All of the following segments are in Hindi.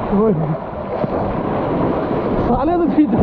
साले तो ठीक हो।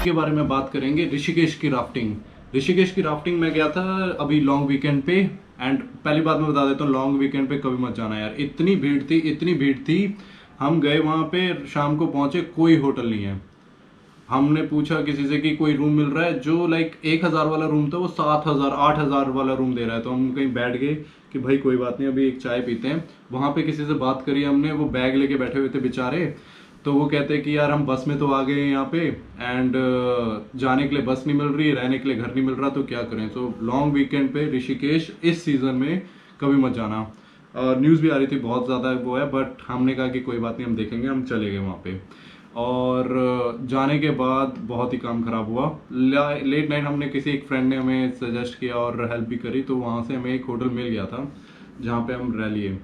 के बारे में बात करेंगे ऋषिकेश की राफ्टिंग। ऋषिकेश की राफ्टिंग में गया था अभी लॉन्ग वीकेंड पे। एंड पहली बात मैं बता देता हूँ, लॉन्ग वीकेंड पे कभी मत जाना यार, इतनी भीड़ थी। हम गए वहां पे, शाम को पहुंचे, कोई होटल नहीं है। हमने पूछा किसी से कि कोई रूम मिल रहा है, जो लाइक 1,000 वाला रूम था वो 7,000 8,000 वाला रूम दे रहा है। तो हम कहीं बैठ गए कि भाई कोई बात नहीं, अभी एक चाय पीते हैं। वहां पे किसी से बात करी हमने, वो बैग लेके बैठे हुए थे बेचारे। तो वो कहते हैं कि यार हम बस में तो आ गए हैं यहाँ पे, एंड जाने के लिए बस नहीं मिल रही, रहने के लिए घर नहीं मिल रहा, तो क्या करें। तो लॉन्ग वीकेंड पे ऋषिकेश इस सीजन में कभी मत जाना। न्यूज़ भी आ रही थी बहुत ज़्यादा वो है, बट हमने कहा कि कोई बात नहीं, हम देखेंगे। हम चले गए वहाँ पे, और जाने के बाद बहुत ही काम खराब हुआ। लेट नाइट हमने किसी एक फ्रेंड ने हमें सजेस्ट किया और हेल्प भी करी, तो वहाँ से हमें एक होटल मिल गया था जहाँ पे हम रह लिए।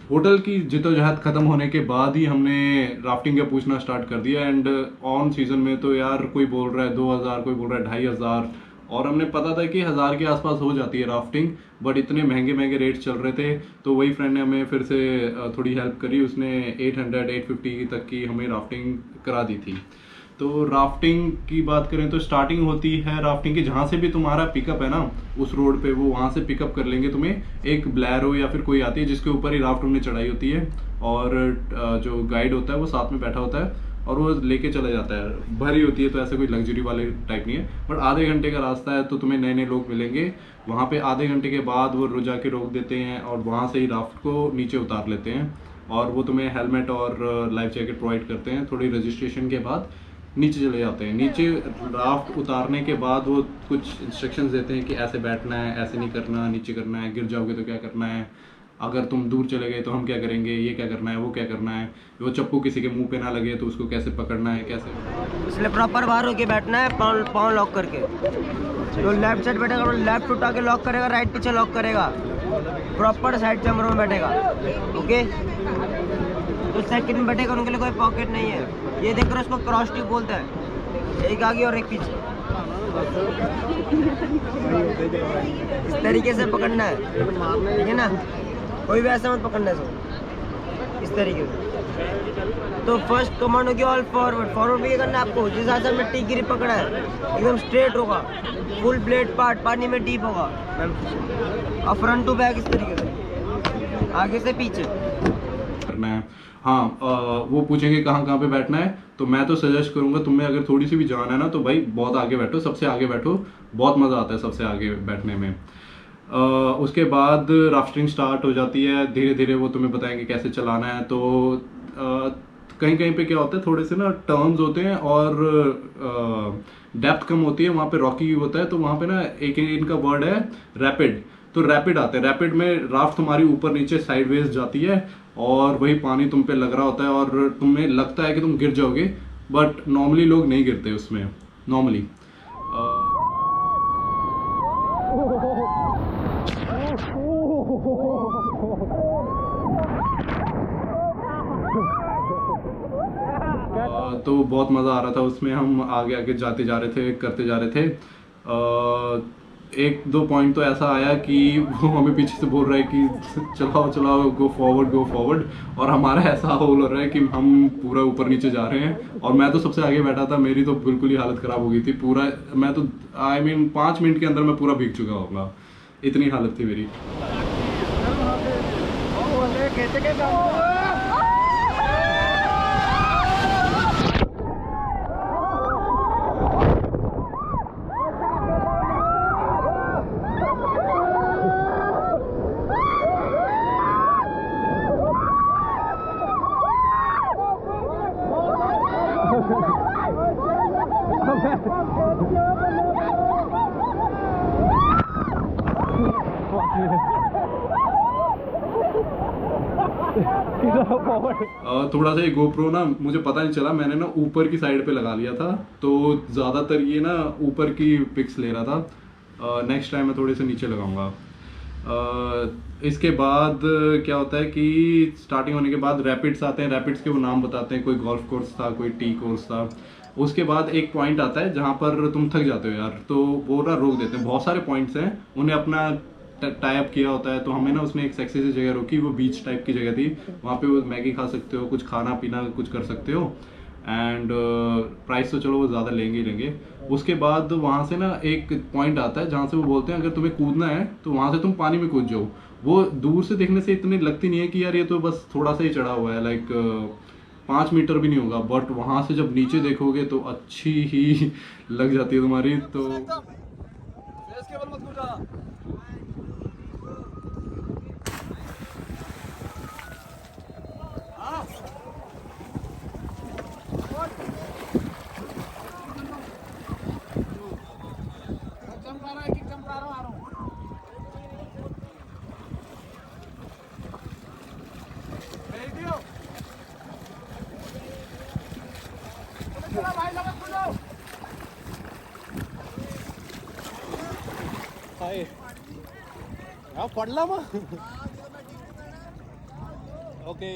होटल की जिद्दोजहद खत्म होने के बाद ही हमने राफ्टिंग का पूछना स्टार्ट कर दिया। एंड ऑन सीजन में तो यार कोई बोल रहा है 2,000, कोई बोल रहा है 2,500, और हमने पता था कि 1,000 के आसपास हो जाती है राफ्टिंग, बट इतने महंगे रेट चल रहे थे। तो वही फ्रेंड ने हमें फिर से थोड़ी हेल्प करी, उसने 800 850 तक की हमें राफ्टिंग करा दी थी। तो राफ्टिंग की बात करें तो स्टार्टिंग होती है राफ्टिंग की, जहाँ से भी तुम्हारा पिकअप है ना उस रोड पे, वो वहाँ से पिकअप कर लेंगे तुम्हें। एक ब्लैरो या फिर कोई आती है जिसके ऊपर ही राफ्ट उन्हें चढ़ाई होती है, और जो गाइड होता है वो साथ में बैठा होता है और वो लेके चला जाता है। भरी होती है तो ऐसे कोई लग्जरी वाले टाइप नहीं है, बट आधे घंटे का रास्ता है, तो तुम्हें नए नए लोग मिलेंगे वहाँ पे। आधे घंटे के बाद वो रोजा के रोक देते हैं और वहाँ से ही राफ्ट को नीचे उतार लेते हैं, और वो तुम्हें हेलमेट और लाइफ जैकेट प्रोवाइड करते हैं। थोड़ी रजिस्ट्रेशन के बाद नीचे चले जाते हैं। नीचे राफ्ट उतारने के बाद वो कुछ इंस्ट्रक्शंस देते हैं कि ऐसे बैठना है, ऐसे नहीं करना, नीचे करना है, गिर जाओगे तो क्या करना है, अगर तुम दूर चले गए तो हम क्या करेंगे, ये क्या करना है, वो क्या करना है, वो चप्पू किसी के मुंह पे ना लगे तो उसको कैसे पकड़ना है, कैसे। इसलिए प्रॉपर बाहर होके बैठना है, पाँव लॉक करके। तो लेफ्ट साइड बैठेगा तो लेफ्ट उठा के लॉक करेगा, राइट पीछे लॉक करेगा, प्रॉपर साइड कैमरा में बैठेगा। ओके, तो सेकंड में बैठेगा, उनके लिए कोई पॉकेट नहीं है। ये देखकर उसको क्रॉस ट्यूब बोलता है, एक आगे और एक पीछे। इस तरीके से पकड़ना है, ठीक है ना, कोई भी ऐसा मत पकड़ना है, इस तरीके से। तो फर्स्ट कमांड होगी ऑल फॉरवर्ड। फॉरवर्ड भी करना है आपको, जिस हिसाब से हमने टी गिरी पकड़ा है एकदम स्ट्रेट होगा, फुल प्लेट पार्ट पानी में डीप होगा, और फ्रंट टू बैक इस तरीके से, आगे से पीछे करना है। हाँ, वो पूछेंगे कहाँ पे बैठना है, तो मैं तो सजेस्ट करूंगा तुम्हें, अगर थोड़ी सी भी जान है ना तो भाई बहुत आगे बैठो, सबसे आगे बैठो, बहुत मज़ा आता है सबसे आगे बैठने में। उसके बाद राफ्टिंग स्टार्ट हो जाती है, धीरे धीरे वो तुम्हें बताएंगे कैसे चलाना है। तो कहीं कहीं पे क्या होता है, थोड़े से ना टर्न्स होते हैं और डेप्थ कम होती है, वहाँ पे रॉकी होता है, तो वहाँ पे ना एक इनका वर्ड है रैपिड। तो रैपिड आते हैं, रैपिड में राफ्ट तुम्हारी ऊपर नीचे साइडवेज जाती है, और वही पानी तुम पे लग रहा होता है, और तुम्हें लगता है कि तुम गिर जाओगे, बट नॉर्मली लोग नहीं गिरते उसमें नॉर्मली। तो बहुत मज़ा आ रहा था उसमें, हम आगे आगे जाते जा रहे थे, करते जा रहे थे। एक दो पॉइंट तो ऐसा आया कि वो हमें पीछे से बोल रहा है कि चलाओ चलाओ, गो फॉरवर्ड, और हमारा ऐसा होल हो रहा है कि हम पूरा ऊपर नीचे जा रहे हैं, और मैं तो सबसे आगे बैठा था। मेरी तो बिल्कुल ही हालत ख़राब हो गई थी पूरा, मैं तो 5 मिनट के अंदर मैं पूरा भीग चुका होगा, इतनी हालत थी मेरी। Fuck you. थोड़ा सा ये गोप्रो ना मुझे पता नहीं चला, मैंने ना ऊपर की साइड पे लगा लिया था, तो ज़्यादातर ये ना ऊपर की पिक्स ले रहा था। नेक्स्ट टाइम मैं थोड़े से नीचे लगाऊंगा। इसके बाद क्या होता है कि स्टार्टिंग होने के बाद रैपिड्स आते हैं, रैपिड्स के वो नाम बताते हैं, कोई गोल्फ कोर्स था, कोई टी कोर्स था। उसके बाद एक पॉइंट आता है जहाँ पर तुम थक जाते हो यार, तो वो ना रोक देते हैं। बहुत सारे पॉइंट्स हैं, उन्हें अपना टाई अप किया होता है, तो हमें ना उसने एक सेक्सी सी जगह रोकी, वो बीच टाइप की जगह थी। वहाँ पे वो मैगी खा सकते हो, कुछ खाना पीना कुछ कर सकते हो, एंड प्राइस तो चलो वो ज़्यादा लेंगे ही लेंगे। उसके बाद वहाँ से ना एक पॉइंट आता है जहाँ से वो बोलते हैं अगर तुम्हें कूदना है तो वहाँ से तुम पानी में कूद जाओ। वो दूर से देखने से इतनी लगती नहीं है कि यार ये तो बस थोड़ा सा ही चढ़ा हुआ है, लाइक 5 मीटर भी नहीं होगा, बट वहाँ से जब नीचे देखोगे तो अच्छी ही लग जाती है तुम्हारी। तो पडला मग ओके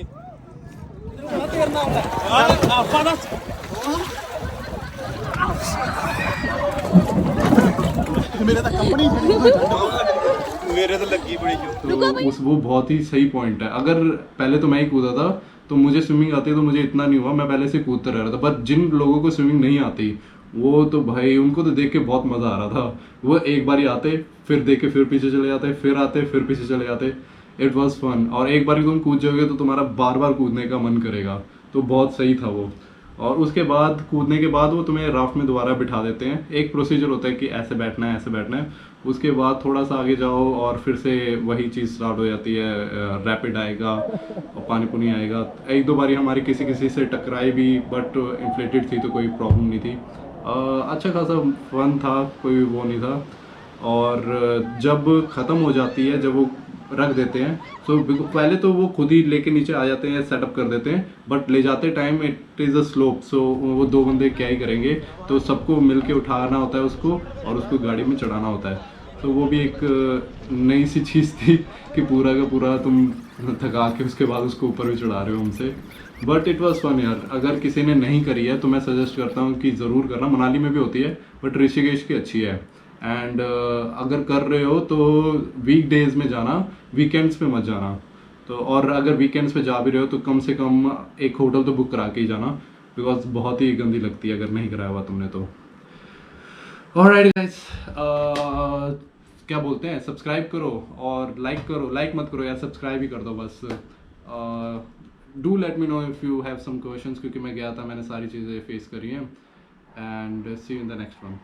मेरे तो लगी बड़ी तो उस वो बहुत ही सही पॉइंट है। अगर पहले तो मैं ही कूदा था, तो मुझे स्विमिंग आती है तो मुझे इतना नहीं हुआ, मैं पहले से कूदता रह रहा था। बट जिन लोगों को स्विमिंग नहीं आती वो तो भाई उनको तो देख के बहुत मजा आ रहा था। वो एक बार ही आते, फिर देख के फिर पीछे चले जाते, फिर आते फिर पीछे चले जाते। It was fun. और एक बार तुम कूद जाओगे तो तुम्हारा बार बार कूदने का मन करेगा, तो बहुत सही था वो। और उसके बाद कूदने के बाद वो तुम्हें राफ्ट में दोबारा बिठा देते हैं। एक प्रोसीजर होता है कि ऐसे बैठना है, ऐसे बैठना है। उसके बाद थोड़ा सा आगे जाओ और फिर से वही चीज़ स्टार्ट हो जाती है, रैपिड आएगा और पानी पुनी आएगा। एक दो बारी हमारी किसी से टकराई भी, बट इन्फ्लेटेड थी तो कोई प्रॉब्लम नहीं थी। अच्छा खासा फन था, कोई वो नहीं था। और जब ख़त्म हो जाती है, जब वो रख देते हैं, तो पहले तो वो खुद ही लेके नीचे आ जाते हैं, सेटअप कर देते हैं, बट ले जाते time it is a slope, so वो दो बंदे क्या ही करेंगे, तो सबको मिल के उठाना होता है उसको और उसको गाड़ी में चढ़ाना होता है। तो वो भी एक नई सी चीज़ थी कि पूरा का पूरा तुम थका के उसके बाद उसको ऊपर भी चढ़ा रहे हो हमसे। बट इट वॉज फन यार। अगर किसी ने नहीं करी है तो मैं सजेस्ट करता हूँ कि ज़रूर करना। मनाली में भी होती है, बट ऋषिकेश की अच्छी है। एंड अगर कर रहे हो तो वीक डेज में जाना, वीकेंड्स पे मत जाना। तो और अगर वीकेंड्स पे जा भी रहे हो तो कम से कम एक होटल तो बुक करा के ही जाना, बिकॉज बहुत ही गंदी लगती है अगर नहीं कराया हुआ तुमने तो। ऑलराइट गाइस, क्या बोलते हैं, सब्सक्राइब करो और लाइक करो। लाइक मत करो यार, सब्सक्राइब ही कर दो बस। Do let me know if you have some questions, क्योंकि मैं गया था, मैंने सारी चीज़ें फेस करी हैं। And see you in the next one.